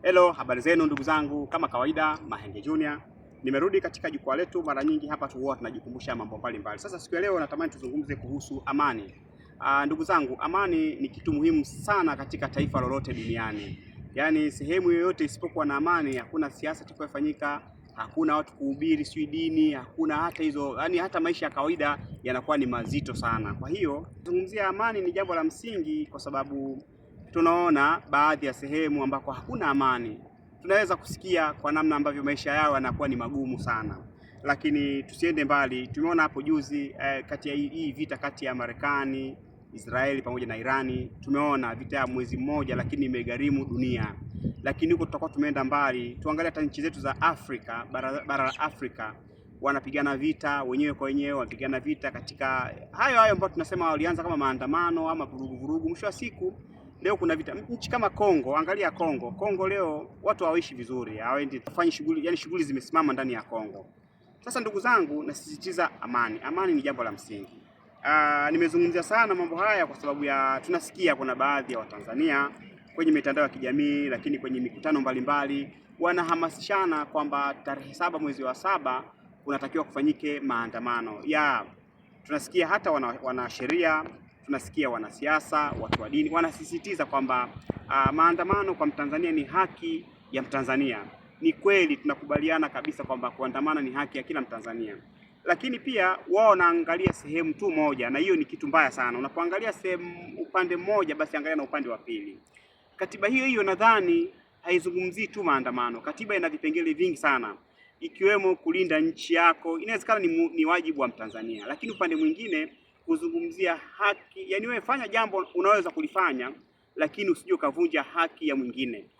Hello, habari zenu ndugu zangu, kama kawaida Mahenge Junior. Nimerudi katika jukwaa letu. Mara nyingi hapa huwa tunajikumbusha mambo mbalimbali. Sasa siku ya leo natamani tuzungumze kuhusu amani. Ndugu zangu, amani ni kitu muhimu sana katika taifa lolote duniani. Yaani sehemu yoyote isipokuwa na amani hakuna siasa itakayofanyika, hakuna watu kuhubiri sio dini, hakuna hata hizo, yani hata maisha ya kawaida yanakuwa ni mazito sana. Kwa hiyo kuzungumzia amani ni jambo la msingi, kwa sababu tunaona baadhi ya sehemu ambako hakuna amani. Tunaweza kusikia kwa namna ambavyo maisha yao yanakuwa ni magumu sana. Lakini tusiende mbali, tumeona hapo juzi kati ya hii vita kati ya Marekani, Israeli pamoja na Irani. Tumeona vita ya mwezi mmoja, lakini imegharimu dunia. Lakini huko tutakuwa tumeenda mbali, tuangalie hata nchi zetu za Afrika, bara la Afrika, wanapigana vita wenyewe kwa wenyewe, wanapigana vita katika hayo ambayo tunasema walianza kama maandamano ama vurugu. Mwisho wa siku leo kuna vita. Nchi kama Kongo, angalia Kongo. Kongo leo watu hawaishi vizuri, hawaendi kufanya shughuli, yani shughuli zimesimama ndani ya Kongo. Sasa ndugu zangu, nasisitiza amani. Amani ni jambo la msingi. Nimezungumzia sana mambo haya kwa sababu ya tunasikia kuna baadhi ya Watanzania kwenye mitandao ya kijamii, lakini kwenye mikutano mbalimbali wanahamasishana kwamba tarehe 7 mwezi wa 7 kunatakiwa kufanyike maandamano. Tunasikia hata wanasheria, tunasikia wanasiasa, watu wa dini wanasisitiza kwamba maandamano kwa Mtanzania ni haki ya Mtanzania. Ni kweli, tunakubaliana kabisa kwamba kuandamana ni haki ya kila Mtanzania. Lakini pia wao wanaangalia sehemu tu moja, na hiyo ni kitu mbaya sana. Unapoangalia sehemu upande mmoja, basi angalia na upande wa pili. Katiba hiyo nadhani haizungumzii tu maandamano. Katiba ina vipengele vingi sana, ikiwemo kulinda nchi yako. Inawezekana ni wajibu wa Mtanzania, lakini upande mwingine kuzungumzia haki, yani wewe fanya jambo unaweza kulifanya, lakini usije ukavunja haki ya mwingine.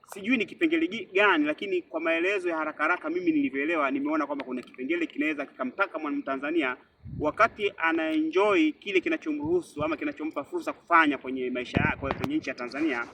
Sijui ni kipengele gani, lakini kwa maelezo ya haraka mimi nilivyoelewa, nimeona kwamba kuna kipengele kinaweza kikamtaka Mtanzania wakati anaenjoy kile kinachomruhusu ama kinachompa fursa kufanya kwenye maisha yake kwenye nchi ya Tanzania,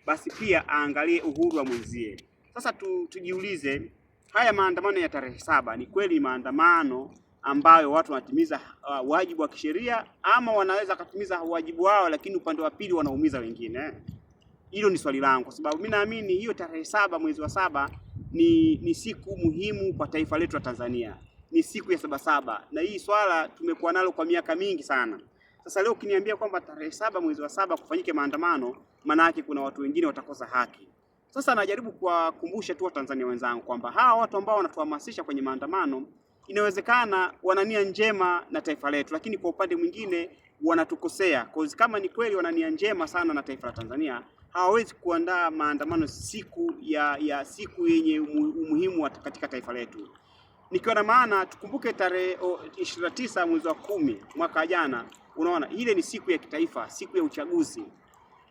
basi pia aangalie uhuru wa mwenzie. Sasa tujiulize, haya maandamano ya tarehe 7 ni kweli maandamano ambayo watu wanatimiza wajibu wa kisheria, ama wanaweza kutimiza wajibu wao lakini upande wa pili wanaumiza wengine? Hilo ni swali langu, kwa sababu mimi naamini hiyo tarehe 7 mwezi wa 7 ni siku muhimu kwa taifa letu la Tanzania. Ni siku ya Sabasaba, na hii swala tumekuwa nalo kwa miaka mingi sana. Sasa leo ukiniambia kwamba tarehe 7 mwezi wa 7 kufanyike maandamano, maana yake kuna watu wengine watakosa haki. Sasa najaribu kuwakumbusha tu Watanzania wenzangu kwamba hawa watu ambao wanatuhamasisha kwenye maandamano, inawezekana wana nia njema na taifa letu, lakini kwa upande mwingine wanatukosea. Kama ni kweli wana nia njema sana na taifa la Tanzania, hawawezi kuandaa maandamano siku siku yenye umuhimu katika taifa letu. Nikiwa na maana, tukumbuke tarehe 29 mwezi wa 10 mwaka jana, unaona ile ni siku ya kitaifa, siku ya uchaguzi,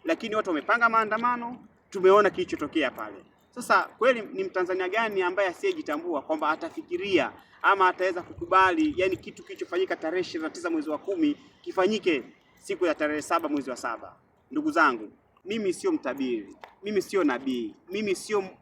lakini watu wamepanga maandamano. Tumeona kilichotokea pale. Sasa kweli ni Mtanzania gani ambaye asiyejitambua kwamba atafikiria ama ataweza kukubali yani kitu kilichofanyika tarehe 29 mwezi wa 10 kifanyike siku ya tarehe 7 mwezi wa 7? Ndugu zangu, mimi sio mtabiri, mimi sio nabii, mimi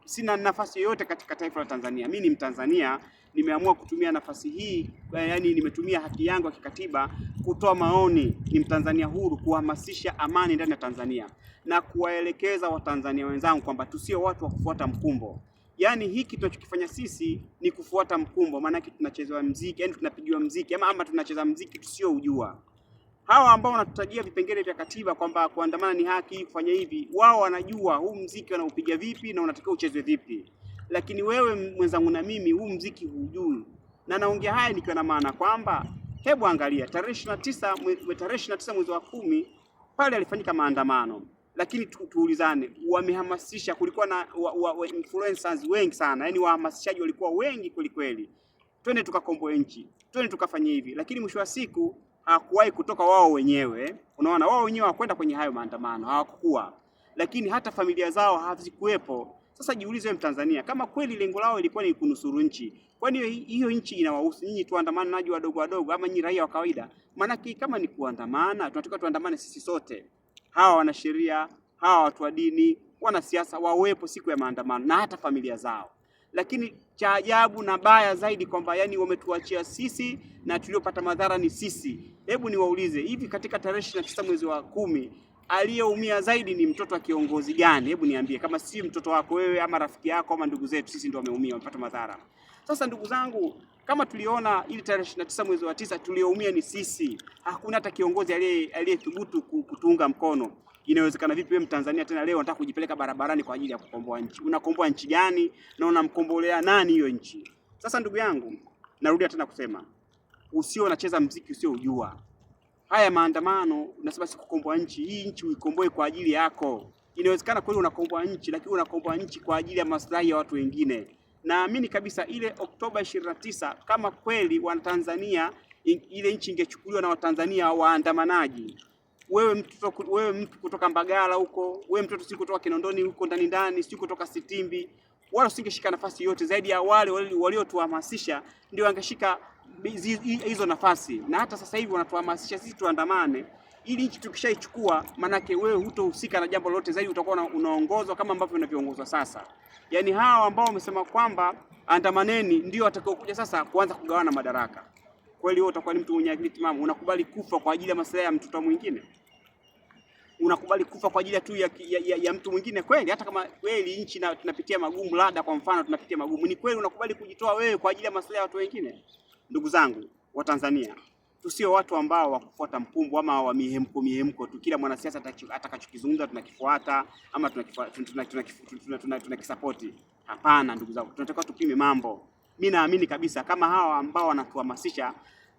sina nafasi yoyote katika taifa la Tanzania. Mimi ni Mtanzania, nimeamua kutumia nafasi hii, yani nimetumia haki yangu ya kikatiba kutoa maoni. Ni Mtanzania huru, kuhamasisha amani ndani ya Tanzania na kuwaelekeza Watanzania wenzangu kwamba tusio watu wa kufuata mkumbo. Yani hiki tunachokifanya sisi ni kufuata mkumbo, maana yake tunachezwa muziki, yani tunapigiwa muziki ama tunacheza muziki tusio ujua. Hawa ambao wanatutajia vipengele vya katiba kwamba kuandamana ni haki, kufanya hivi, wao wanajua huu muziki wanaupiga vipi na unatakiwa uchezwe vipi. Lakini wewe mwenzangu na mimi huu muziki hujui. Na naongea haya nikiwa na maana kwamba hebu angalia tarehe 29 mwezi wa 10 pale alifanyika maandamano, lakini tuulizane, wamehamasisha, kulikuwa na influencers wengi sana, yani wahamasishaji walikuwa wengi kweli. Twende tukakomboe nchi, twende tukafanye hivi, lakini mwisho wa siku hakuwahi kutoka wao wenyewe. Unaona, wao wenyewe hawakwenda kwenye hayo maandamano, hawakuwa, lakini hata familia zao hazikuwepo. Sasa jiulize wewe Mtanzania, kama kweli lengo lao ilikuwa ni kunusuru nchi, kwani hiyo nchi inawahusu nyinyi tuandamanaji wadogo ama nyinyi raia wa kawaida? Maana kama ni kuandamana, tunataka tuandamane sisi sote. Hawa wanasheria, hawa watu wa dini, wanasiasa wawepo siku ya maandamano na hata familia zao. Lakini cha ajabu na baya zaidi kwamba yani wametuachia sisi na tuliopata madhara ni sisi. Hebu niwaulize, hivi katika tarehe 29 mwezi wa 10 aliyeumia zaidi ni mtoto wa kiongozi gani? Hebu niambie, kama si mtoto wako wewe ama rafiki yako ama ndugu zetu, sisi ndio wameumia, wamepata madhara. Sasa ndugu zangu, kama tuliona ili tarehe 29 mwezi wa 9 tulioumia ni sisi. Hakuna hata kiongozi aliyethubutu kutuunga mkono. Inawezekana vipi wewe Mtanzania tena leo unataka kujipeleka barabarani kwa ajili ya kukomboa nchi? Unakomboa nchi gani na unamkombolea nani hiyo nchi? Sasa ndugu yangu, narudia tena kusema, usio unacheza mziki usio ujua. Haya maandamano unasema si kukomboa nchi, hii nchi uikomboe kwa ajili yako. Inawezekana kweli unakomboa nchi, lakini unakomboa nchi kwa ajili ya maslahi ya watu wengine. Naamini kabisa ile Oktoba 29 kama kweli wa Tanzania ile nchi ingechukuliwa na Watanzania waandamanaji, wewe mtu kutoka Mbagala huko, wewe mtoto si kutoka Kinondoni huko ndani, si kutoka Sitimbi, wala usingeshika nafasi yote zaidi ya wale waliotuhamasisha ndio wangeshika hizo nafasi. Na hata sasa hivi wanatuhamasisha sisi tuandamane ili nchi tukishaichukua, manake wewe hutohusika na jambo lolote zaidi, utakuwa unaongozwa kama ambavyo unavyoongozwa sasa. Yaani hao ambao wamesema kwamba andamaneni ndio watakaokuja sasa kuanza kugawana madaraka. Kweli wewe utakuwa ni mtu mwenye akili timamu? Unakubali kufa kwa ajili ya maslahi ya mtoto mwingine? Unakubali kufa kwa ajili tu ya mtu mwingine kweli? Hata kama kweli nchi tunapitia magumu, labda kwa mfano tunapitia magumu, ni kweli unakubali kujitoa wewe kwa ajili ya maslahi ya watu wengine? Ndugu zangu wa Tanzania, tusio watu ambao wakufuata mpumbu ama wa mihemko tu. Kila mwanasiasa atakachokizungumza tunakifuata ama tunakisapoti. Hapana ndugu zangu, tunataka tupime mambo. Mimi naamini kabisa kama hawa ambao wanatuhamasisha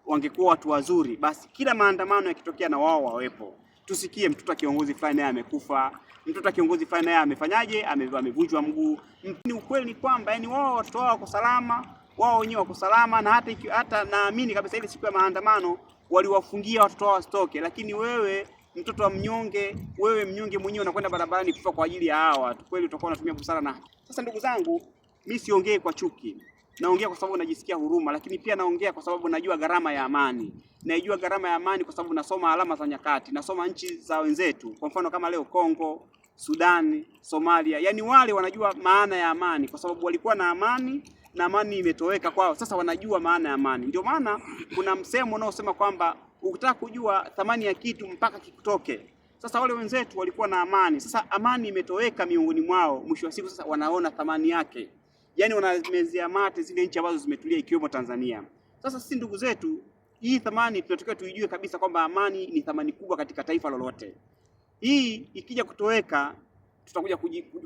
wangekuwa watu wazuri, basi kila maandamano yakitokea na wao wawepo. Tusikie mtoto wa kiongozi fulani naye amekufa, mtoto wa kiongozi fulani naye amefanyaje, amevunjwa mguu. Ni ukweli ni kwamba yani wao watoto wao wako salama, wao wenyewe wako salama, na hata naamini kabisa ile siku ya maandamano waliwafungia watoto wao wasitoke. Lakini wewe mtoto wa mnyonge, wewe mnyonge mwenyewe unakwenda barabarani kufa kwa ajili ya hawa watu, kweli utakuwa unatumia busara? Na sasa ndugu zangu, mimi siongee kwa chuki, naongea kwa sababu najisikia huruma, lakini pia naongea kwa sababu najua gharama ya amani. Naijua gharama ya amani kwa sababu nasoma alama za nyakati, nasoma nchi za wenzetu, kwa mfano kama leo Kongo, Sudan, Somalia. Yaani wale wanajua maana ya amani kwa sababu walikuwa na amani na amani imetoweka kwao. Sasa wanajua maana ya amani. Ndio maana kuna msemo unaosema kwamba ukitaka kujua thamani ya kitu mpaka kikutoke. Sasa wale wenzetu walikuwa na amani. Sasa amani imetoweka miongoni mwao. Mwisho wa siku sasa wanaona thamani yake. Yaani wanamezea mate zile nchi ambazo zimetulia ikiwemo Tanzania. Sasa sisi ndugu zetu, hii thamani tunatakiwa tuijue kabisa kwamba amani ni thamani kubwa katika taifa lolote. Hii ikija kutoweka tutakuja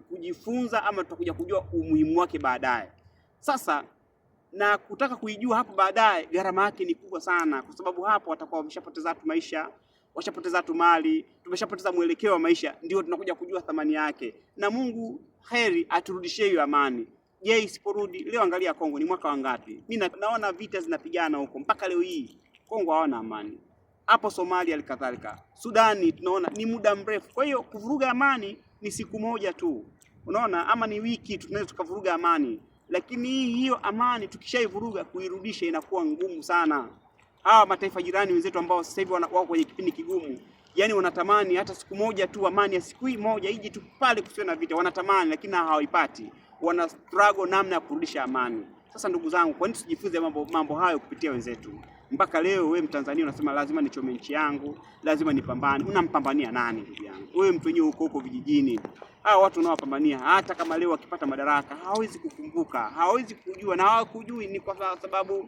kujifunza ama tutakuja kujua umuhimu wake baadaye. Sasa na kutaka kuijua hapo baadaye gharama yake ni kubwa sana, kwa sababu hapo watakuwa wameshapoteza watu maisha, washapoteza watu mali, tumeshapoteza mwelekeo wa maisha, ndio tunakuja kujua thamani yake. Na Mungu heri aturudishie hiyo amani. Je, isiporudi leo, angalia Kongo ni mwaka wangapi? Mimi naona vita zinapigana huko mpaka leo hii. Kongo hawana amani. Hapo Somalia alikadhalika. Sudani tunaona ni muda mrefu. Kwa hiyo kuvuruga amani ni siku moja tu. Unaona, ama ni wiki tunaweza tukavuruga amani. Lakini hiyo amani tukishaivuruga kuirudisha inakuwa ngumu sana. Hawa mataifa jirani wenzetu ambao sasa hivi wako kwenye kipindi kigumu, yani wanatamani hata siku moja tu amani ya siku moja ije tu pale kusiwe na vita, wanatamani lakini hawaipati. Wana struggle namna ya kurudisha amani. Sasa ndugu zangu, kwa nini tusijifunze mambo hayo kupitia wenzetu? Mpaka leo wewe Mtanzania unasema lazima nichome nchi yangu, lazima nipambane. Unampambania nani ndugu yangu? Wewe mtu wenyewe huko vijijini. Hao watu unaowapambania hata kama leo wakipata madaraka hawezi kukumbuka, hawezi kujua na hawakujui, ni kwa sababu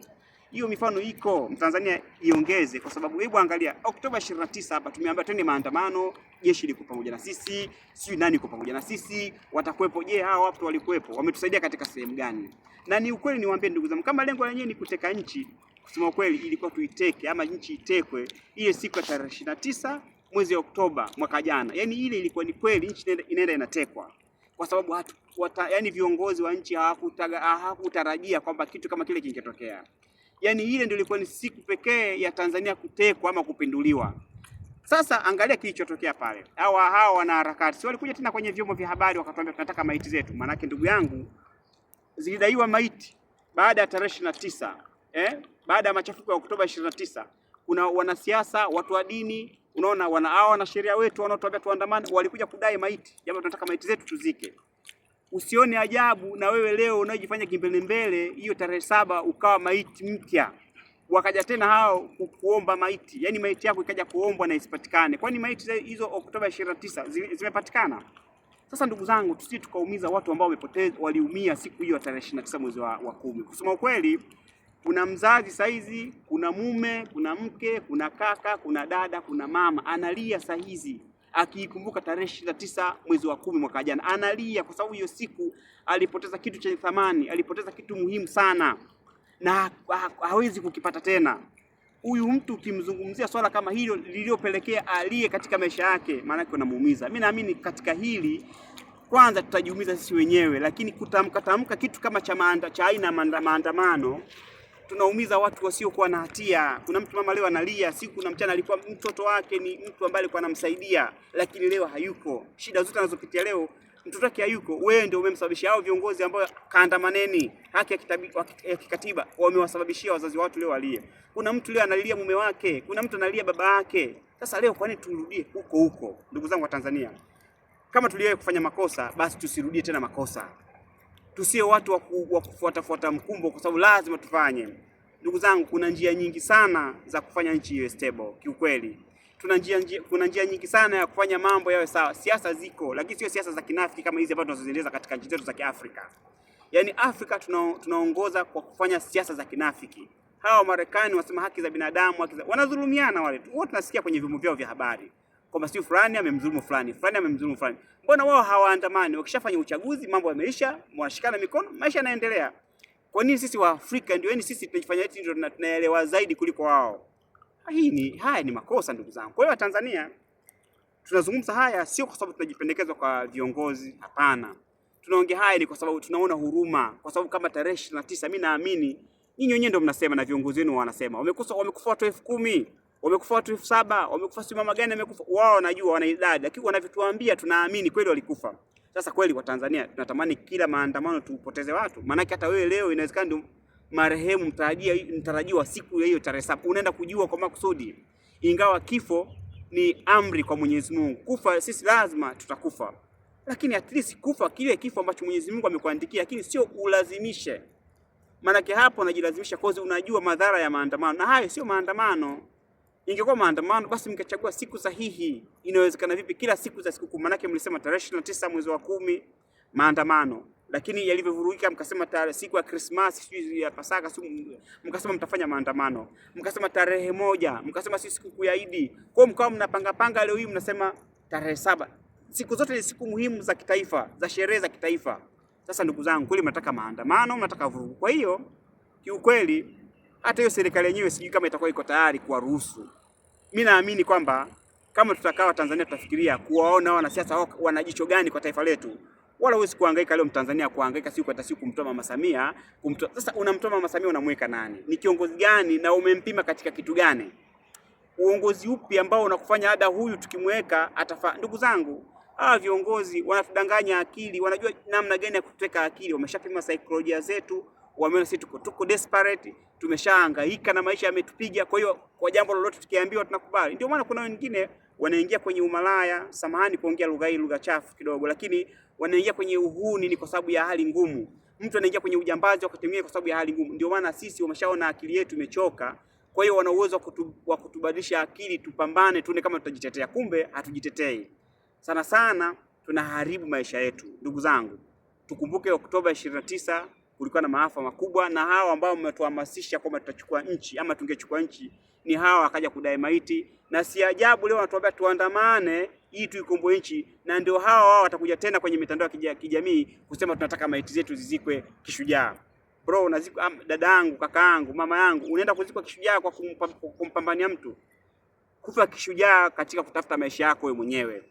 hiyo mifano iko. Mtanzania iongeze, kwa sababu hebu angalia Oktoba 29 hapa tumeambia twende maandamano, jeshi liko pamoja na sisi, sio nani iko pamoja na sisi, watakuepo. Je, hao watu walikuepo wametusaidia katika sehemu gani? Na ni ukweli niwaambie ndugu zangu, kama lengo lenyewe ni kuteka nchi, kusema ukweli ilikuwa tuiteke ama nchi itekwe ile siku ya tarehe 29 mwezi Oktoba mwaka jana. Yaani ile ilikuwa ni kweli nchi inaenda inatekwa. Kwa sababu yani viongozi wa nchi hawakutarajia kwamba kitu kama kile kingetokea. Yaani ile ndio ilikuwa ni siku pekee ya Tanzania kutekwa ama kupinduliwa. Sasa angalia kilichotokea pale. Hawa wanaharakati si walikuja tena kwenye vyombo vya habari wakatuambia tunataka maiti zetu. Maana yake ndugu yangu, zilidaiwa maiti baada ya tarehe 29. Baada ya machafuko ya Oktoba 29, kuna wanasiasa, watu wa dini, unaona wana sheria wetu wanaotuambia tuandamane, walikuja kudai maiti. Jamaa tunataka maiti zetu tuzike. Usione ajabu na wewe leo unajifanya kimbele mbele hiyo tarehe 7 ukawa maiti mpya. wakaja tena hao kuomba maiti, yani maiti yako ikaja kuombwa na isipatikane. Kwani maiti hizo Oktoba 29 zimepatikana? Sasa ndugu zangu, tusije tukaumiza watu ambao waliumia siku hiyo tarehe 29 mwezi wa 10. Kusema ukweli, kuna mzazi saizi, kuna mume, kuna mke, kuna kaka, kuna dada, kuna mama analia saizi akiikumbuka tarehe 29 mwezi wa 10 mwaka jana. Analia kwa sababu hiyo siku alipoteza kitu chenye thamani, alipoteza kitu muhimu sana na hawezi kukipata tena. Huyu mtu ukimzungumzia swala kama hilo lililopelekea aliye katika maisha yake, maana yake unamuumiza. Mimi naamini katika hili kwanza tutajiumiza sisi wenyewe, lakini kutamka kitu kama cha aina maandamano tunaumiza watu wasiokuwa na hatia. Kuna mtu mama leo analia, siku na mchana alikuwa mtoto wake ni mtu ambaye alikuwa anamsaidia, lakini leo hayuko. Shida zote anazopitia leo mtoto wake hayuko. Wewe ndio umemsababishia. Hao viongozi ambao kaandamaneni, haki ya kikatiba, wamewasababishia wazazi watu leo walie. Kuna mtu leo analilia mume wake, kuna mtu analia baba yake. Sasa leo kwa nini turudie huko? Ndugu zangu wa Tanzania, kama tuliwahi kufanya makosa, basi tusirudie tena makosa. Tusiwe watu wa kufuata mkumbo, kwa sababu lazima tufanye. Ndugu zangu, kuna njia nyingi sana za kufanya nchi iwe stable. Kiukweli kuna njia nyingi sana ya kufanya mambo yawe sawa. Siasa ziko, lakini sio siasa za kinafiki kama hizi ambazo tunazoziendeleza katika nchi zetu za Kiafrika. Yaani Afrika tunaongoza kwa kufanya siasa za kinafiki. Hawa Marekani wasema haki za binadamu, wanadhulumiana wale. Wote tunasikia kwenye vyombo vyao vya habari kwamba si fulani amemdhulumu fulani, fulani amemdhulumu fulani. Mbona wao hawaandamani? Wakishafanya uchaguzi mambo yameisha, wanashikana mikono, maisha yanaendelea. Kwa nini sisi wa Afrika ndio sisi tunajifanya eti ndio tunaelewa zaidi kuliko wao? Haya ni makosa ndugu zangu. Kwa hiyo Tanzania tunazungumza haya sio kwa sababu tunajipendekeza kwa viongozi, hapana. Tunaongea haya ni kwa sababu tunaona huruma, kwa sababu kama tarehe 29 mimi naamini nyinyi wenyewe ndio mnasema na viongozi wenu wanasema wamekufa watu 10,000, wamekufa watu 7,000, wamekufa si mama gani amekufa. Wao wanajua, wana idadi, lakini wanavyotuambia tunaamini kweli walikufa. Sasa kweli kwa Tanzania tunatamani kila maandamano tupoteze watu? Maana hata wewe leo inawezekana ndio marehemu mtarajiwa siku hiyo tarehe 7 unaenda kujua kwa makusudi, ingawa kifo ni amri kwa Mwenyezi Mungu. Kufa sisi lazima tutakufa, lakini at least kufa kile kifo ambacho Mwenyezi Mungu amekuandikia, lakini sio ulazimishe. Maana hapo unajilazimisha kozi, unajua madhara ya maandamano, na hayo sio maandamano. Ingekuwa maandamano basi mngechagua siku sahihi. Inawezekana vipi kila siku za sikukuu? Maana mlisema tarehe 29 mwezi wa 10 maandamano, lakini yalivyovurugika mkasema tarehe siku ya Christmas, siku ya Pasaka, mkasema mtafanya maandamano, mkasema tarehe 1, mkasema siku ya Idi. Kwa mkao mnapanga leo hii mnasema tarehe 7. Siku zote ni siku muhimu za kitaifa, za sherehe za kitaifa. Sasa ndugu zangu, kweli mnataka maandamano, mnataka vurugu. Kwa hiyo kiukweli hata hiyo serikali yenyewe sijui kama itakuwa iko tayari kuwaruhusu. Mimi naamini kwamba kama tutakaa Tanzania tutafikiria kuwaona wanasiasa wana jicho gani kwa taifa letu. Wala huwezi kuhangaika leo Mtanzania kuhangaika siku hata siku kumtoa Mama Samia, Sasa unamtoa Mama Samia unamweka nani? Ni kiongozi gani na umempima katika kitu gani? Uongozi upi ambao unakufanya hada huyu tukimweka atafaa? Ndugu zangu, hawa viongozi wanatudanganya akili, wanajua namna gani ya kuteka akili. Wameshapima saikolojia zetu, wameona sisi tuko desperate, tumeshahangaika na maisha yametupiga. Kwa hiyo kwa jambo lolote tukiambiwa tunakubali. Ndio maana kuna wengine wanaingia kwenye umalaya, samahani kuongea lugha chafu kidogo, lakini wanaingia kwenye uhuni ni kwa sababu ya hali ngumu. Mtu anaingia kwenye ujambazi wakati mwingine kwa sababu ya hali ngumu. Ndio maana sisi wameshaona akili yetu imechoka. Kwa hiyo wana uwezo wa kutubadilisha akili, tupambane tuone kama tutajitetea. Kumbe hatujitetei. Sana tunaharibu maisha yetu. Ndugu zangu, tukumbuke Oktoba 29 kulikuwa na maafa makubwa, na hawa ambao mmetuhamasisha kwamba tutachukua nchi ama tungechukua nchi ni hawa wakaja kudai maiti, na si ajabu leo wanatuambia tuandamane ili tuikomboe nchi, na ndio hawa watakuja tena kwenye mitandao ya kijamii kusema tunataka maiti zetu zizikwe kishujaa. Bro, unazikwa dadangu, kakaangu, mama yangu, unaenda kuzikwa kishujaa kwa kumpambania mtu? Kufa kishujaa katika kutafuta maisha yako wewe mwenyewe.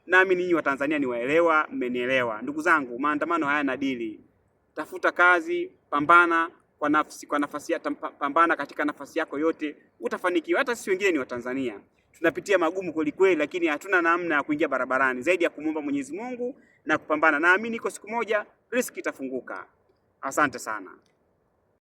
Nami ninyi wa Tanzania ni waelewa, mmenielewa. Ndugu zangu, maandamano hayana dili. Tafuta kazi, pambana pambana katika nafasi yako yote, utafanikiwa. Hata sisi wengine ni wa Tanzania, tunapitia magumu kweli, lakini hatuna namna ya kuingia barabarani zaidi ya kumuomba Mwenyezi Mungu na kupambana. Naamini iko siku moja riziki itafunguka. Asante sana.